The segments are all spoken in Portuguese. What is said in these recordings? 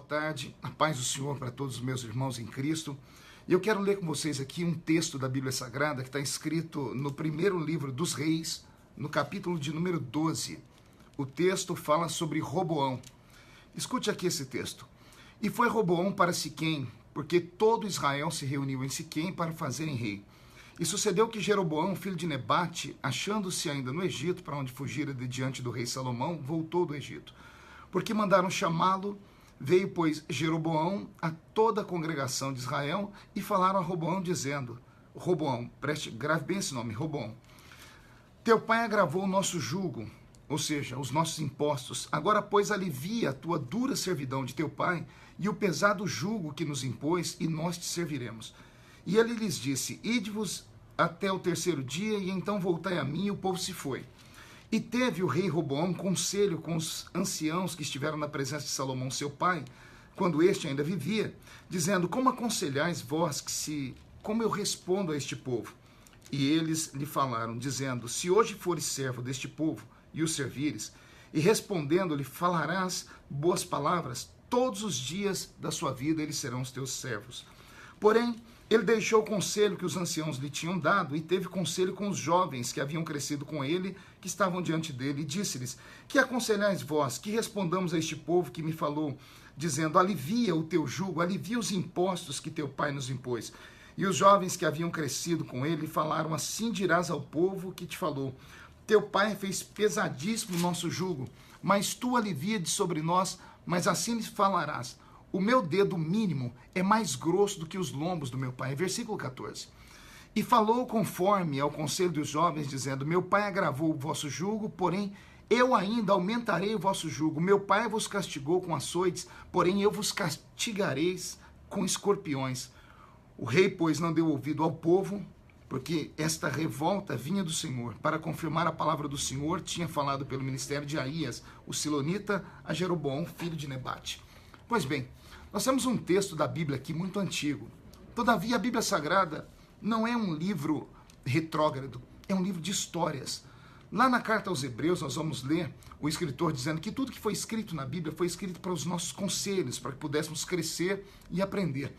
tarde, a paz do Senhor para todos os meus irmãos em Cristo. E eu quero ler com vocês aqui um texto da Bíblia Sagrada que está escrito no primeiro livro dos Reis, no capítulo de número 12. O texto fala sobre Roboão. Escute aqui esse texto. E foi Roboão para Siquém, porque todo Israel se reuniu em Siquém para fazerem rei. E sucedeu que Jeroboão, filho de Nebate, achando-se ainda no Egito, para onde fugira de diante do rei Salomão, voltou do Egito. Porque mandaram chamá-lo, veio, pois, Jeroboão a toda a congregação de Israel e falaram a Roboão, dizendo, Roboão, grave bem esse nome, Roboão, teu pai agravou o nosso jugo, ou seja, os nossos impostos. Agora, pois, alivia a tua dura servidão de teu pai e o pesado jugo que nos impôs, e nós te serviremos. E ele lhes disse, ide-vos até o terceiro dia, e então voltai a mim, e o povo se foi. E teve o rei Roboão conselho com os anciãos que estiveram na presença de Salomão, seu pai, quando este ainda vivia, dizendo, como aconselhais vós como eu respondo a este povo? E eles lhe falaram, dizendo, se hoje fores servo deste povo, e o servires, e respondendo-lhe falarás boas palavras, todos os dias da sua vida eles serão os teus servos. Porém, ele deixou o conselho que os anciãos lhe tinham dado e teve conselho com os jovens que haviam crescido com ele, que estavam diante dele, e disse-lhes, que aconselhais vós, que respondamos a este povo que me falou, dizendo, alivia o teu jugo, alivia os impostos que teu pai nos impôs. E os jovens que haviam crescido com ele falaram, assim dirás ao povo que te falou, teu pai fez pesadíssimo o nosso jugo, mas tu alivia de sobre nós, mas assim lhes falarás, o meu dedo mínimo é mais grosso do que os lombos do meu pai. Versículo 14. E falou conforme ao conselho dos jovens, dizendo, meu pai agravou o vosso jugo, porém eu ainda aumentarei o vosso jugo. Meu pai vos castigou com açoites, porém eu vos castigareis com escorpiões. O rei, pois, não deu ouvido ao povo, porque esta revolta vinha do Senhor. Para confirmar a palavra do Senhor, tinha falado pelo ministério de Aías, o silonita, a Jeroboão, filho de Nebate. Pois bem, nós temos um texto da Bíblia aqui muito antigo. Todavia, a Bíblia Sagrada não é um livro retrógrado, é um livro de histórias. Lá na carta aos Hebreus, nós vamos ler o escritor dizendo que tudo que foi escrito na Bíblia foi escrito para os nossos conselhos, para que pudéssemos crescer e aprender.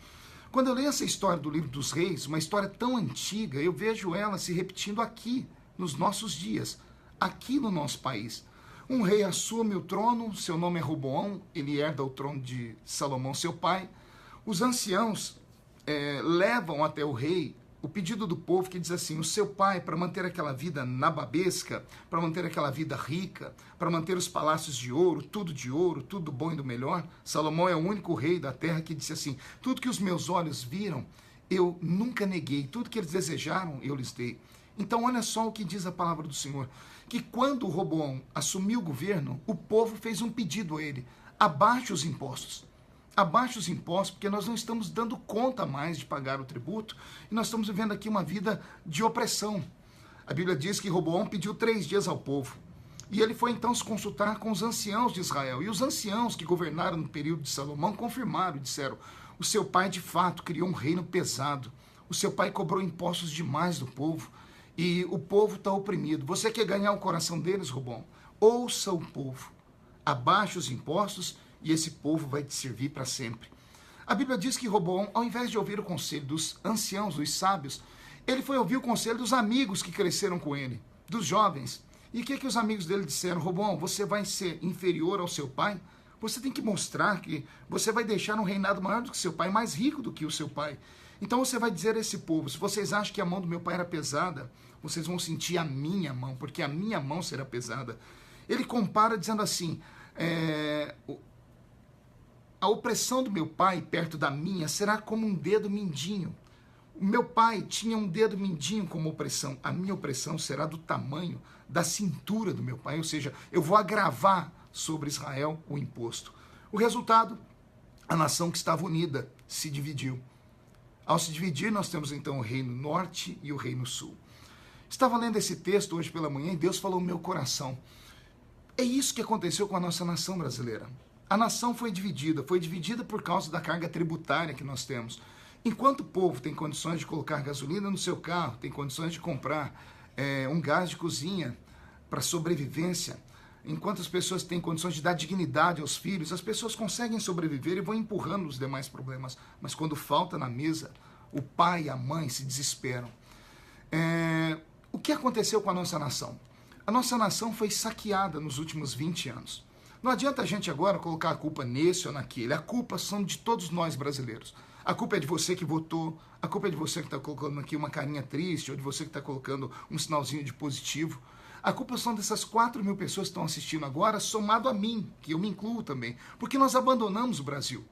Quando eu leio essa história do livro dos reis, uma história tão antiga, eu vejo ela se repetindo aqui, nos nossos dias, aqui no nosso país. Um rei assume o trono, seu nome é Roboão, ele herda o trono de Salomão, seu pai. Os anciãos levam até o rei o pedido do povo que diz assim, o seu pai, para manter aquela vida nababesca, para manter aquela vida rica, para manter os palácios de ouro, tudo do bom e do melhor, Salomão é o único rei da terra que disse assim, tudo que os meus olhos viram, eu nunca neguei, tudo que eles desejaram, eu lhes dei. Então olha só o que diz a palavra do Senhor, que quando o Roboão assumiu o governo, o povo fez um pedido a ele, abaixe os impostos, porque nós não estamos dando conta mais de pagar o tributo, e nós estamos vivendo aqui uma vida de opressão. A Bíblia diz que Roboão pediu 3 dias ao povo, e ele foi então se consultar com os anciãos de Israel, e os anciãos que governaram no período de Salomão confirmaram, disseram, o seu pai de fato criou um reino pesado, o seu pai cobrou impostos demais do povo, e o povo está oprimido. Você quer ganhar o coração deles, Roboão? Ouça o povo, abaixe os impostos e esse povo vai te servir para sempre. A Bíblia diz que Roboão, ao invés de ouvir o conselho dos anciãos, dos sábios, ele foi ouvir o conselho dos amigos que cresceram com ele, dos jovens. E o que os amigos dele disseram? Roboão, você vai ser inferior ao seu pai? Você tem que mostrar que você vai deixar um reinado maior do que seu pai, mais rico do que o seu pai. Então você vai dizer a esse povo, se vocês acham que a mão do meu pai era pesada, vocês vão sentir a minha mão, porque a minha mão será pesada. Ele compara dizendo assim, a opressão do meu pai perto da minha será como um dedo mindinho. O meu pai tinha um dedo mindinho como opressão, a minha opressão será do tamanho da cintura do meu pai, ou seja, eu vou agravar sobre Israel o imposto. O resultado, a nação que estava unida se dividiu. Ao se dividir, nós temos então o reino norte e o reino sul. Estava lendo esse texto hoje pela manhã e Deus falou no meu coração. É isso que aconteceu com a nossa nação brasileira. A nação foi dividida por causa da carga tributária que nós temos. Enquanto o povo tem condições de colocar gasolina no seu carro, tem condições de comprar um gás de cozinha para sobrevivência, enquanto as pessoas têm condições de dar dignidade aos filhos, as pessoas conseguem sobreviver e vão empurrando os demais problemas. Mas quando falta na mesa, o pai e a mãe se desesperam. O que aconteceu com a nossa nação? A nossa nação foi saqueada nos últimos 20 anos. Não adianta a gente agora colocar a culpa nesse ou naquele. A culpa são de todos nós brasileiros. A culpa é de você que votou, a culpa é de você que está colocando aqui uma carinha triste, ou de você que está colocando um sinalzinho de positivo. A culpa são dessas 4 mil pessoas que estão assistindo agora, somado a mim, que eu me incluo também. Porque nós abandonamos o Brasil.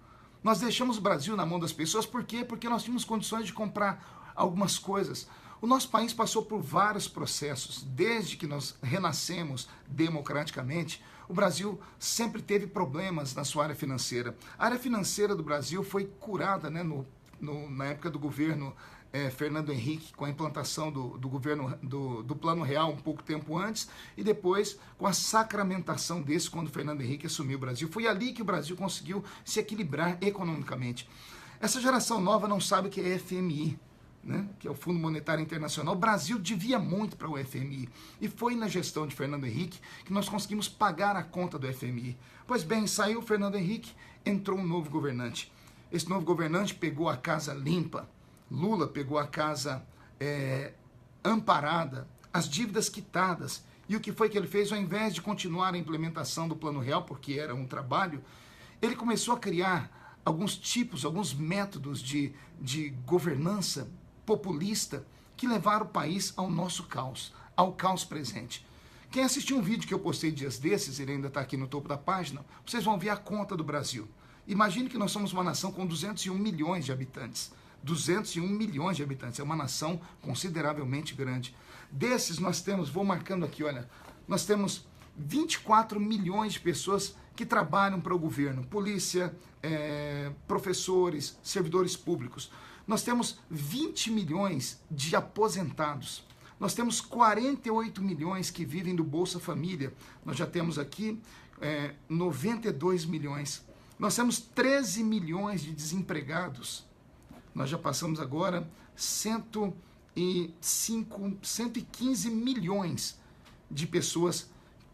Nós deixamos o Brasil na mão das pessoas, por quê? Porque nós tínhamos condições de comprar algumas coisas. O nosso país passou por vários processos, desde que nós renascemos democraticamente. O Brasil sempre teve problemas na sua área financeira. A área financeira do Brasil foi curada, né, na época do governo Fernando Henrique, com a implantação do governo do Plano Real um pouco tempo antes, e depois com a sacramentação desse, quando Fernando Henrique assumiu o Brasil. Foi ali que o Brasil conseguiu se equilibrar economicamente. Essa geração nova não sabe o que é FMI, né, que é o Fundo Monetário Internacional. O Brasil devia muito para o FMI. E foi na gestão de Fernando Henrique que nós conseguimos pagar a conta do FMI. Pois bem, saiu Fernando Henrique, entrou um novo governante. Esse novo governante pegou a casa limpa. Lula pegou a casa amparada, as dívidas quitadas. E o que foi que ele fez? Ao invés de continuar a implementação do Plano Real, porque era um trabalho, ele começou a criar alguns métodos de governança populista que levaram o país ao nosso caos, ao caos presente. Quem assistiu um vídeo que eu postei dias desses, ele ainda está aqui no topo da página, vocês vão ver a conta do Brasil. Imagine que nós somos uma nação com 201 milhões de habitantes. 201 milhões de habitantes, é uma nação consideravelmente grande. Desses nós temos, vou marcando aqui, olha, nós temos 24 milhões de pessoas que trabalham para o governo, polícia, professores, servidores públicos. Nós temos 20 milhões de aposentados. Nós temos 48 milhões que vivem do Bolsa Família. Nós já temos aqui 92 milhões. Nós temos 13 milhões de desempregados. Nós já passamos agora 115 milhões de pessoas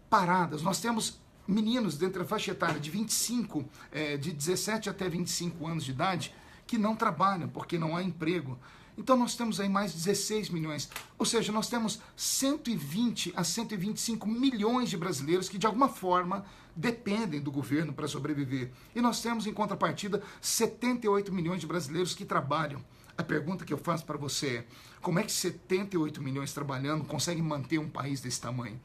paradas. Nós temos meninos dentro da faixa etária de 17 até 25 anos de idade, que não trabalham porque não há emprego. Então nós temos aí mais 16 milhões, ou seja, nós temos 120 a 125 milhões de brasileiros que de alguma forma dependem do governo para sobreviver. E nós temos em contrapartida 78 milhões de brasileiros que trabalham. A pergunta que eu faço para você é: como é que 78 milhões trabalhando conseguem manter um país desse tamanho?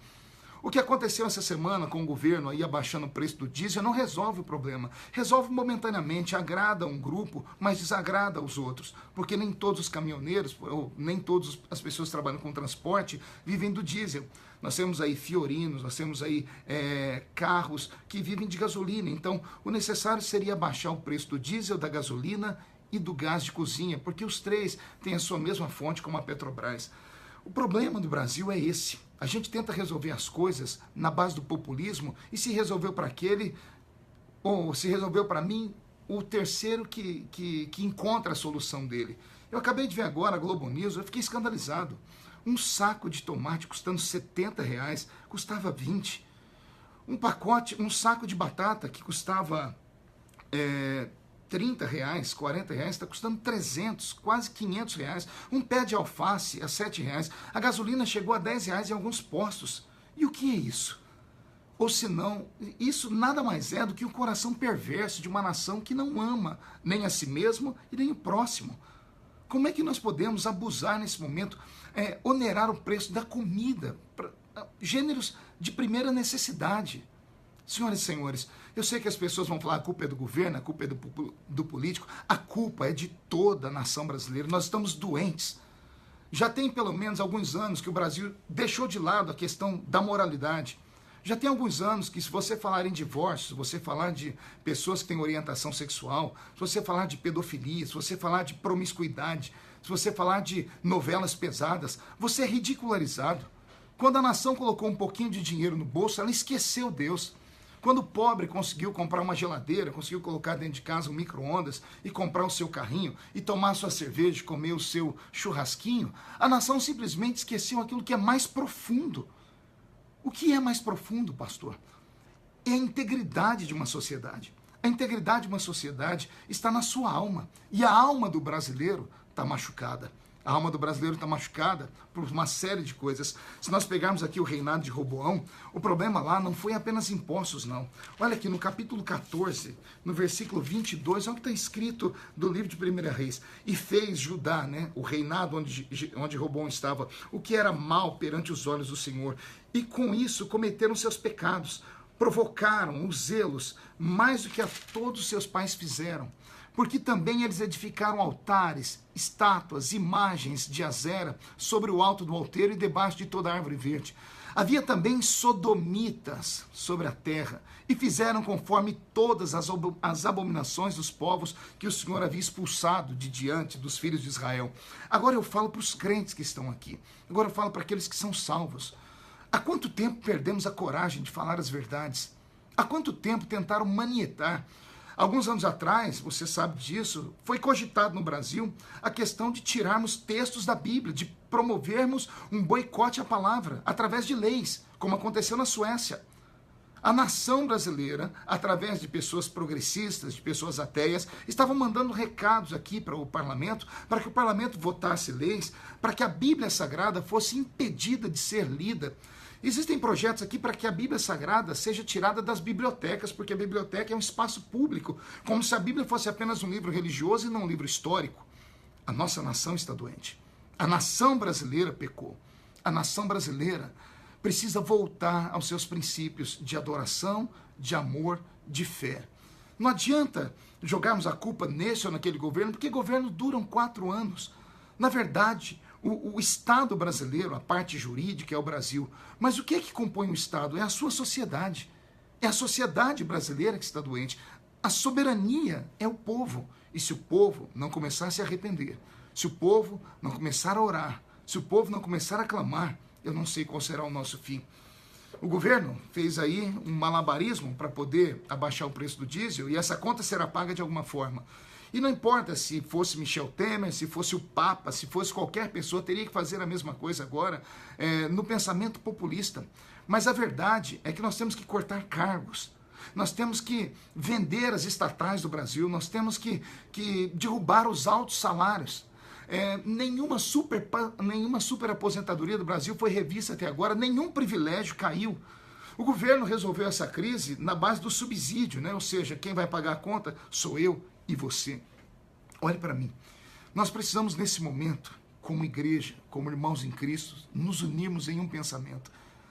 O que aconteceu essa semana com o governo aí abaixando o preço do diesel não resolve o problema. Resolve momentaneamente, agrada um grupo, mas desagrada os outros. Porque nem todos os caminhoneiros, ou nem todas as pessoas que trabalham com transporte vivem do diesel. Nós temos aí fiorinos, nós temos aí carros que vivem de gasolina. Então, o necessário seria abaixar o preço do diesel, da gasolina e do gás de cozinha, porque os três têm a sua mesma fonte como a Petrobras. O problema do Brasil é esse. A gente tenta resolver as coisas na base do populismo, e se resolveu para aquele, ou se resolveu para mim, o terceiro que encontra a solução dele. Eu acabei de ver agora a Globo News, eu fiquei escandalizado. Um saco de tomate custando R$70, custava 20. Um saco de batata que custava R$30, R$40, está custando 300, quase R$500. Um pé de alface a R$7. A gasolina chegou a R$10 em alguns postos. E o que é isso? Ou senão, isso nada mais é do que o coração perverso de uma nação que não ama nem a si mesmo e nem o próximo. Como é que nós podemos abusar nesse momento, onerar o preço da comida, gêneros de primeira necessidade? Senhoras e senhores, eu sei que as pessoas vão falar: a culpa é do governo, a culpa é do político. A culpa é de toda a nação brasileira. Nós estamos doentes. Já tem pelo menos alguns anos que o Brasil deixou de lado a questão da moralidade. Já tem alguns anos que, se você falar em divórcio, se você falar de pessoas que têm orientação sexual, se você falar de pedofilia, se você falar de promiscuidade, se você falar de novelas pesadas, você é ridicularizado. Quando a nação colocou um pouquinho de dinheiro no bolso, ela esqueceu Deus. Quando o pobre conseguiu comprar uma geladeira, conseguiu colocar dentro de casa um micro-ondas e comprar o seu carrinho e tomar a sua cerveja, comer o seu churrasquinho, a nação simplesmente esqueceu aquilo que é mais profundo. O que é mais profundo, pastor? É a integridade de uma sociedade. A integridade de uma sociedade está na sua alma. E a alma do brasileiro está machucada. A alma do brasileiro está machucada por uma série de coisas. Se nós pegarmos aqui o reinado de Roboão, o problema lá não foi apenas impostos, não. Olha aqui no capítulo 14, no versículo 22, olha o que está escrito do livro de 1 Reis. E fez Judá, né, o reinado onde Roboão estava, o que era mal perante os olhos do Senhor. E com isso cometeram seus pecados. Provocaram os zelos mais do que a todos os seus pais fizeram, porque também eles edificaram altares, estátuas, imagens de Azera sobre o alto do alteiro e debaixo de toda a árvore verde. Havia também sodomitas sobre a terra, e fizeram conforme todas as abominações dos povos que o Senhor havia expulsado de diante dos filhos de Israel. Agora eu falo para os crentes que estão aqui, agora eu falo para aqueles que são salvos. Há quanto tempo perdemos a coragem de falar as verdades? Há quanto tempo tentaram manietar? Alguns anos atrás, você sabe disso, foi cogitado no Brasil a questão de tirarmos textos da Bíblia, de promovermos um boicote à palavra, através de leis, como aconteceu na Suécia. A nação brasileira, através de pessoas progressistas, de pessoas ateias, estavam mandando recados aqui para o parlamento, para que o parlamento votasse leis, para que a Bíblia Sagrada fosse impedida de ser lida. Existem projetos aqui para que a Bíblia Sagrada seja tirada das bibliotecas, porque a biblioteca é um espaço público, como se a Bíblia fosse apenas um livro religioso e não um livro histórico. A nossa nação está doente. A nação brasileira pecou. A nação brasileira precisa voltar aos seus princípios de adoração, de amor, de fé. Não adianta jogarmos a culpa nesse ou naquele governo, porque governos duram 4 anos. Na verdade, o Estado brasileiro, a parte jurídica é o Brasil. Mas o que é que compõe o Estado? É a sua sociedade. É a sociedade brasileira que está doente. A soberania é o povo. E se o povo não começar a se arrepender, se o povo não começar a orar, se o povo não começar a clamar, eu não sei qual será o nosso fim. O governo fez aí um malabarismo para poder abaixar o preço do diesel e essa conta será paga de alguma forma. E não importa se fosse Michel Temer, se fosse o Papa, se fosse qualquer pessoa, teria que fazer a mesma coisa agora no pensamento populista. Mas a verdade é que nós temos que cortar cargos. Nós temos que vender as estatais do Brasil, nós temos que derrubar os altos salários. Nenhuma super aposentadoria do Brasil foi revista até agora, nenhum privilégio caiu. O governo resolveu essa crise na base do subsídio, né? Ou seja, quem vai pagar a conta sou eu e você. Olhe para mim, nós precisamos nesse momento, como igreja, como irmãos em Cristo, nos unirmos em um pensamento.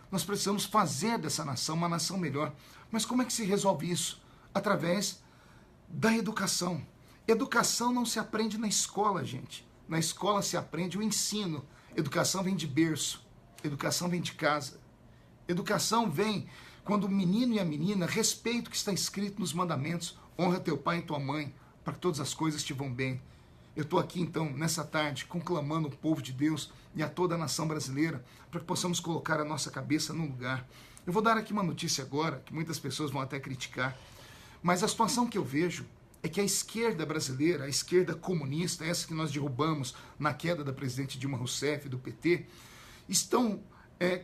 Nós precisamos fazer dessa nação uma nação melhor. Mas como é que se resolve isso? Através da educação. Educação não se aprende na escola, gente. Na escola se aprende o ensino. Educação vem de berço. Educação vem de casa. Educação vem quando o menino e a menina respeitam o que está escrito nos mandamentos. Honra teu pai e tua mãe, para que todas as coisas te vão bem. Eu estou aqui, então, nessa tarde, conclamando o povo de Deus e a toda a nação brasileira, para que possamos colocar a nossa cabeça no lugar. Eu vou dar aqui uma notícia agora, que muitas pessoas vão até criticar, mas a situação que eu vejo é que a esquerda brasileira, a esquerda comunista, essa que nós derrubamos na queda da presidente Dilma Rousseff, do PT, estão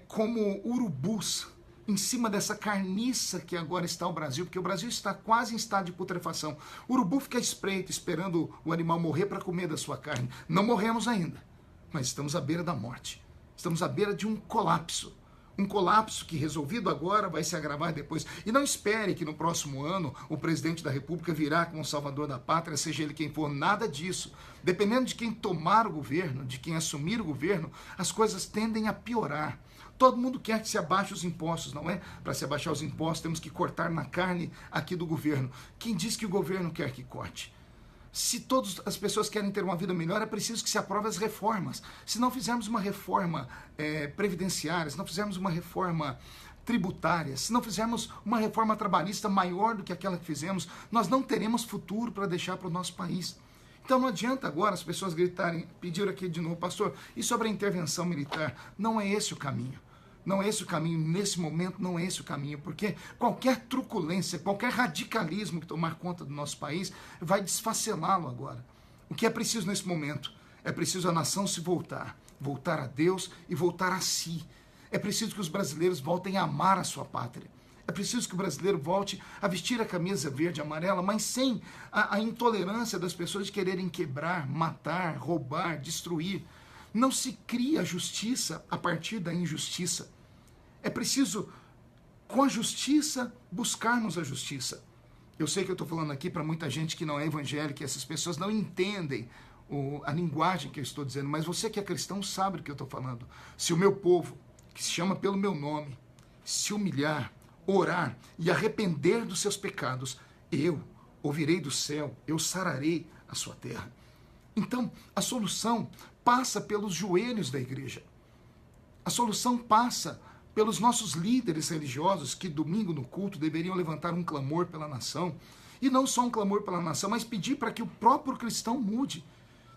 como urubus em cima dessa carniça que agora está o Brasil, porque o Brasil está quase em estado de putrefação. O urubu fica espreito, esperando o animal morrer para comer da sua carne. Não morremos ainda, mas estamos à beira da morte. Estamos à beira de um colapso. Um colapso que, resolvido agora, vai se agravar depois. E não espere que no próximo ano o presidente da República virá como salvador da pátria, seja ele quem for, nada disso. Dependendo de quem tomar o governo, de quem assumir o governo, as coisas tendem a piorar. Todo mundo quer que se abaixe os impostos, não é? Para se abaixar os impostos, temos que cortar na carne aqui do governo. Quem diz que o governo quer que corte? Se todas as pessoas querem ter uma vida melhor, é preciso que se aprove as reformas. Se não fizermos uma reforma previdenciária, se não fizermos uma reforma tributária, se não fizermos uma reforma trabalhista maior do que aquela que fizemos, nós não teremos futuro para deixar para o nosso país. Então não adianta agora as pessoas gritarem, pediram aqui de novo, pastor, e sobre a intervenção militar? Não é esse o caminho. Não é esse o caminho, nesse momento não é esse o caminho, porque qualquer truculência, qualquer radicalismo que tomar conta do nosso país vai desfacelá-lo agora. O que é preciso nesse momento? É preciso a nação se voltar a Deus e voltar a si. É preciso que os brasileiros voltem a amar a sua pátria. É preciso que o brasileiro volte a vestir a camisa verde e amarela, mas sem a intolerância das pessoas de quererem quebrar, matar, roubar, destruir. Não se cria justiça a partir da injustiça. É preciso, com a justiça, buscarmos a justiça. Eu sei que eu estou falando aqui para muita gente que não é evangélica, e essas pessoas não entendem a linguagem que eu estou dizendo, mas você que é cristão sabe do que eu estou falando. Se o meu povo, que se chama pelo meu nome, se humilhar, orar e arrepender dos seus pecados, eu ouvirei do céu, eu sararei a sua terra. Então, a solução passa pelos joelhos da igreja. A solução passa pelos nossos líderes religiosos que domingo no culto deveriam levantar um clamor pela nação. E não só um clamor pela nação, mas pedir para que o próprio cristão mude.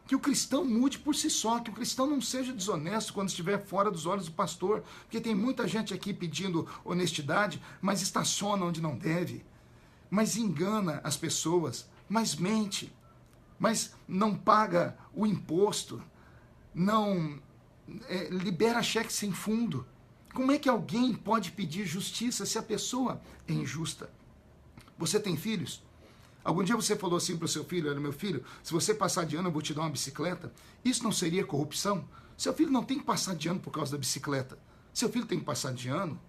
Que o cristão mude por si só, que o cristão não seja desonesto quando estiver fora dos olhos do pastor. Porque tem muita gente aqui pedindo honestidade, mas estaciona onde não deve. Mas engana as pessoas, mas mente. Mas não paga o imposto, não libera cheque sem fundo. Como é que alguém pode pedir justiça se a pessoa é injusta? Você tem filhos? Algum dia você falou assim para o seu filho: olha, meu filho, se você passar de ano eu vou te dar uma bicicleta. Isso não seria corrupção? Seu filho não tem que passar de ano por causa da bicicleta. Seu filho tem que passar de ano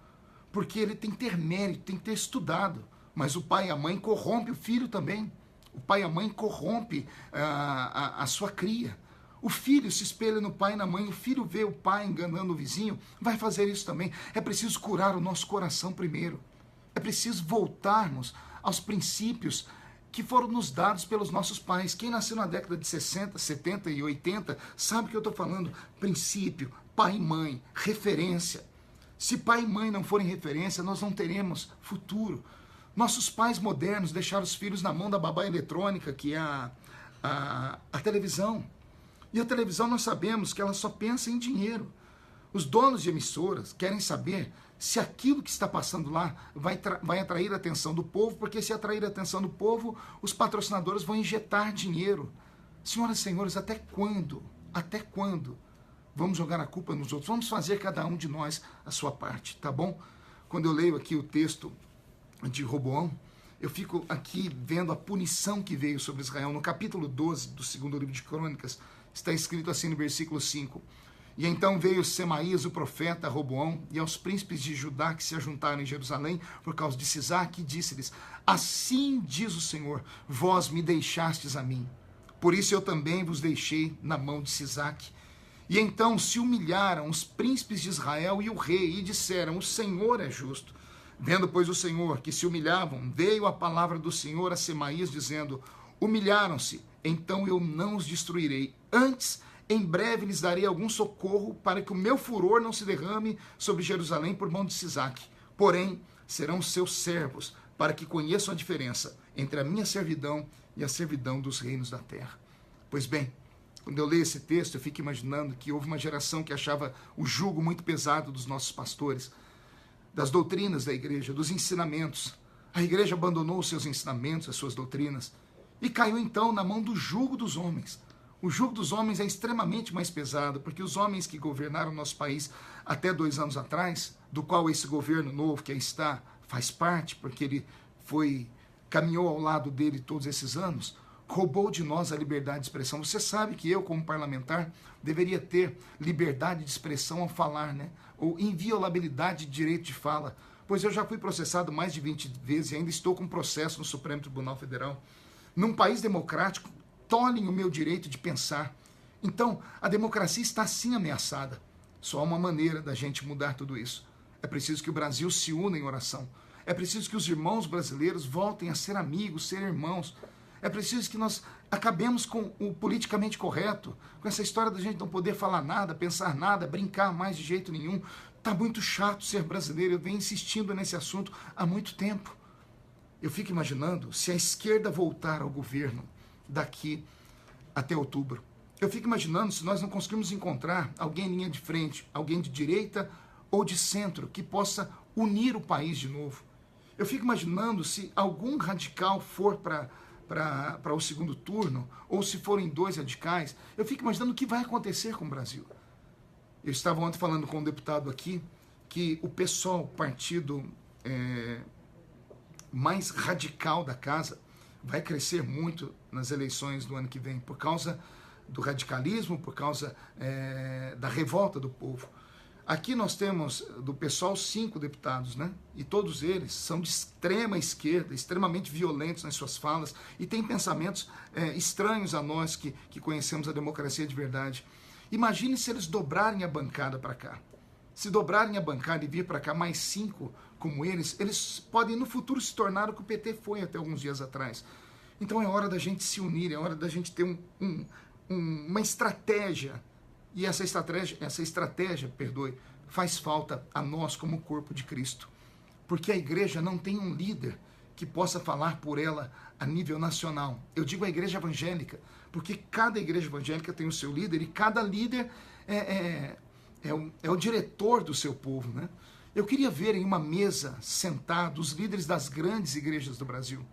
porque ele tem que ter mérito, tem que ter estudado. Mas o pai e a mãe corrompem o filho também. O pai e a mãe corrompem a sua cria. O filho se espelha no pai e na mãe, o filho vê o pai enganando o vizinho, vai fazer isso também. É preciso curar o nosso coração primeiro. É preciso voltarmos aos princípios que foram nos dados pelos nossos pais. Quem nasceu na década de 60, 70 e 80 sabe o que eu estou falando. Princípio, pai e mãe, referência. Se pai e mãe não forem referência, nós não teremos futuro. Nossos pais modernos deixaram os filhos na mão da babá eletrônica, que é a televisão. E a televisão nós sabemos que ela só pensa em dinheiro. Os donos de emissoras querem saber se aquilo que está passando lá vai atrair a atenção do povo, porque se atrair a atenção do povo, os patrocinadores vão injetar dinheiro. Senhoras e senhores, até quando? Até quando vamos jogar a culpa nos outros? Vamos fazer cada um de nós a sua parte, tá bom? Quando eu leio aqui o texto de Roboão, eu fico aqui vendo a punição que veio sobre Israel. No capítulo 12 do segundo livro de Crônicas, está escrito assim no versículo 5. E então veio Semaías, o profeta, a Roboão, e aos príncipes de Judá que se ajuntaram em Jerusalém, por causa de Sisaque, e disse-lhes: assim diz o Senhor, vós me deixastes a mim, por isso eu também vos deixei na mão de Sisaque. E então se humilharam os príncipes de Israel e o rei, e disseram: o Senhor é justo. Vendo, pois, o Senhor que se humilhavam, veio a palavra do Senhor a Semaías, dizendo: humilharam-se, então eu não os destruirei. Antes, em breve lhes darei algum socorro, para que o meu furor não se derrame sobre Jerusalém por mão de Sisaque. Porém, serão seus servos, para que conheçam a diferença entre a minha servidão e a servidão dos reinos da terra. Pois bem, quando eu leio esse texto, eu fico imaginando que houve uma geração que achava o jugo muito pesado dos nossos pastores, das doutrinas da igreja, dos ensinamentos. A igreja abandonou os seus ensinamentos, as suas doutrinas, e caiu então na mão do jugo dos homens. O jugo dos homens é extremamente mais pesado, porque os homens que governaram o nosso país até 2 anos atrás, do qual esse governo novo que aí está faz parte, porque ele caminhou ao lado dele todos esses anos, roubou de nós a liberdade de expressão. Você sabe que eu, como parlamentar, deveria ter liberdade de expressão ao falar, né? Ou inviolabilidade de direito de fala, pois eu já fui processado mais de 20 vezes e ainda estou com processo no Supremo Tribunal Federal. Num país democrático, tolhem o meu direito de pensar. Então, a democracia está sim ameaçada. Só há uma maneira da gente mudar tudo isso. É preciso que o Brasil se una em oração. É preciso que os irmãos brasileiros voltem a ser amigos, ser irmãos. É preciso que nós acabemos com o politicamente correto, com essa história da gente não poder falar nada, pensar nada, brincar mais de jeito nenhum. Está muito chato ser brasileiro, eu venho insistindo nesse assunto há muito tempo. Eu fico imaginando se a esquerda voltar ao governo daqui até outubro. Eu fico imaginando se nós não conseguirmos encontrar alguém em linha de frente, alguém de direita ou de centro, que possa unir o país de novo. Eu fico imaginando se algum radical for para o segundo turno, ou se forem 2 radicais, eu fico imaginando o que vai acontecer com o Brasil. Eu estava ontem falando com um deputado aqui, que o PSOL, o partido mais radical da casa, vai crescer muito nas eleições do ano que vem, por causa do radicalismo, por causa da revolta do povo. Aqui nós temos do PSOL 5 deputados, né? E todos eles são de extrema esquerda, extremamente violentos nas suas falas e têm pensamentos estranhos a nós que conhecemos a democracia de verdade. Imagine se eles dobrarem a bancada para cá. Se dobrarem a bancada e vir para cá mais 5 como eles podem no futuro se tornar o que o PT foi até alguns dias atrás. Então é hora da gente se unir, é hora da gente ter uma estratégia. E essa estratégia, faz falta a nós como corpo de Cristo. Porque a igreja não tem um líder que possa falar por ela a nível nacional. Eu digo a igreja evangélica, porque cada igreja evangélica tem o seu líder e cada líder é o diretor do seu povo, né? Eu queria ver em uma mesa sentados os líderes das grandes igrejas do Brasil.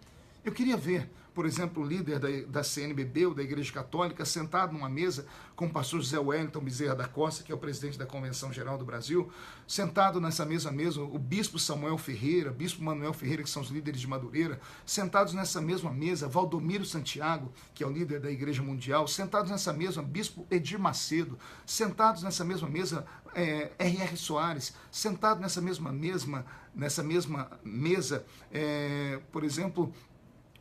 Eu queria ver, por exemplo, o líder da CNBB ou da Igreja Católica sentado numa mesa com o pastor José Wellington Bezerra da Costa, que é o presidente da Convenção Geral do Brasil, sentado nessa mesma mesa o bispo Samuel Ferreira, bispo Manuel Ferreira, que são os líderes de Madureira, sentados nessa mesma mesa Valdomiro Santiago, que é o líder da Igreja Mundial, sentados nessa mesma bispo Edir Macedo, sentados nessa mesma mesa R.R. Soares, sentado nessa mesma mesa, por exemplo,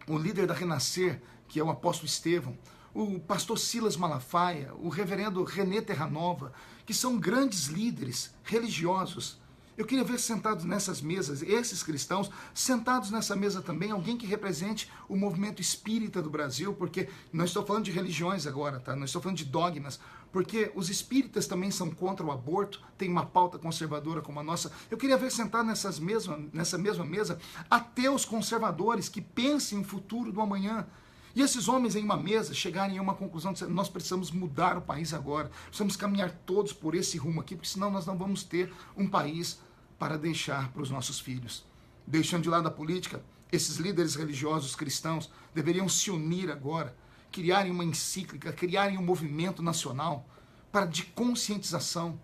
o líder da Renascer, que é o apóstolo Estevão, o pastor Silas Malafaia, o reverendo René Terranova, que são grandes líderes religiosos. Eu queria ver sentados nessas mesas, esses cristãos, sentados nessa mesa também, alguém que represente o movimento espírita do Brasil, porque não estou falando de religiões agora, tá? Não estou falando de dogmas, porque os espíritas também são contra o aborto, tem uma pauta conservadora como a nossa. Eu queria ver sentado nessa mesma mesa ateus conservadores que pensem o futuro do amanhã. E esses homens em uma mesa chegarem a uma conclusão de que nós precisamos mudar o país agora, precisamos caminhar todos por esse rumo aqui, porque senão nós não vamos ter um país para deixar para os nossos filhos. Deixando de lado a política, esses líderes religiosos cristãos deveriam se unir agora, criarem uma encíclica, criarem um movimento nacional de conscientização,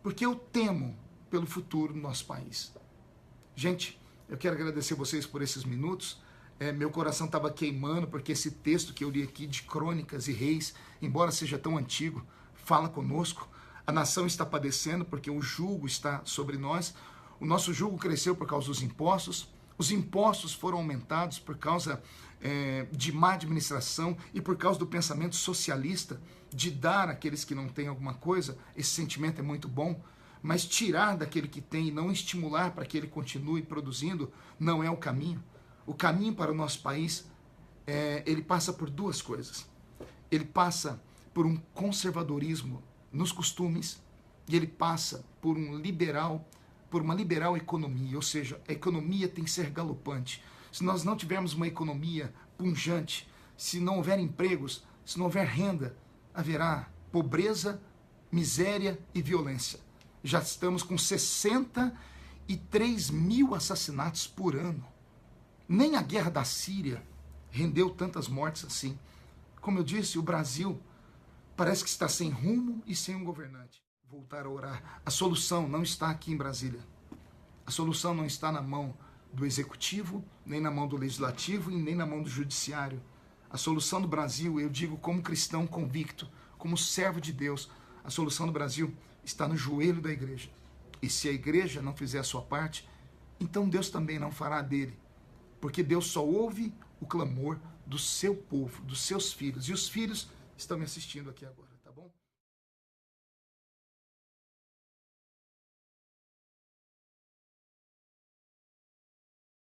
porque eu temo pelo futuro do nosso país. Gente, eu quero agradecer vocês por esses minutos. Meu coração estava queimando, porque esse texto que eu li aqui de Crônicas e Reis, embora seja tão antigo, fala conosco. A nação está padecendo porque o jugo está sobre nós. O nosso jugo cresceu por causa dos impostos. Os impostos foram aumentados por causa de má administração e por causa do pensamento socialista de dar àqueles que não têm alguma coisa. Esse sentimento é muito bom, mas tirar daquele que tem e não estimular para que ele continue produzindo não é o caminho. O caminho para o nosso país, ele passa por duas coisas. Ele passa por um conservadorismo nos costumes e ele passa por uma liberal economia, ou seja, a economia tem que ser galopante. Se nós não tivermos uma economia pujante, se não houver empregos, se não houver renda, haverá pobreza, miséria e violência. Já estamos com 63 mil assassinatos por ano. Nem a guerra da Síria rendeu tantas mortes assim. Como eu disse, o Brasil parece que está sem rumo e sem um governante. Voltar a orar. A solução não está aqui em Brasília. A solução não está na mão do executivo, nem na mão do legislativo e nem na mão do judiciário. A solução do Brasil, eu digo como cristão convicto, como servo de Deus, a solução do Brasil está no joelho da igreja. E se a igreja não fizer a sua parte, então Deus também não fará dele. Porque Deus só ouve o clamor do seu povo, dos seus filhos. E os filhos estão me assistindo aqui agora.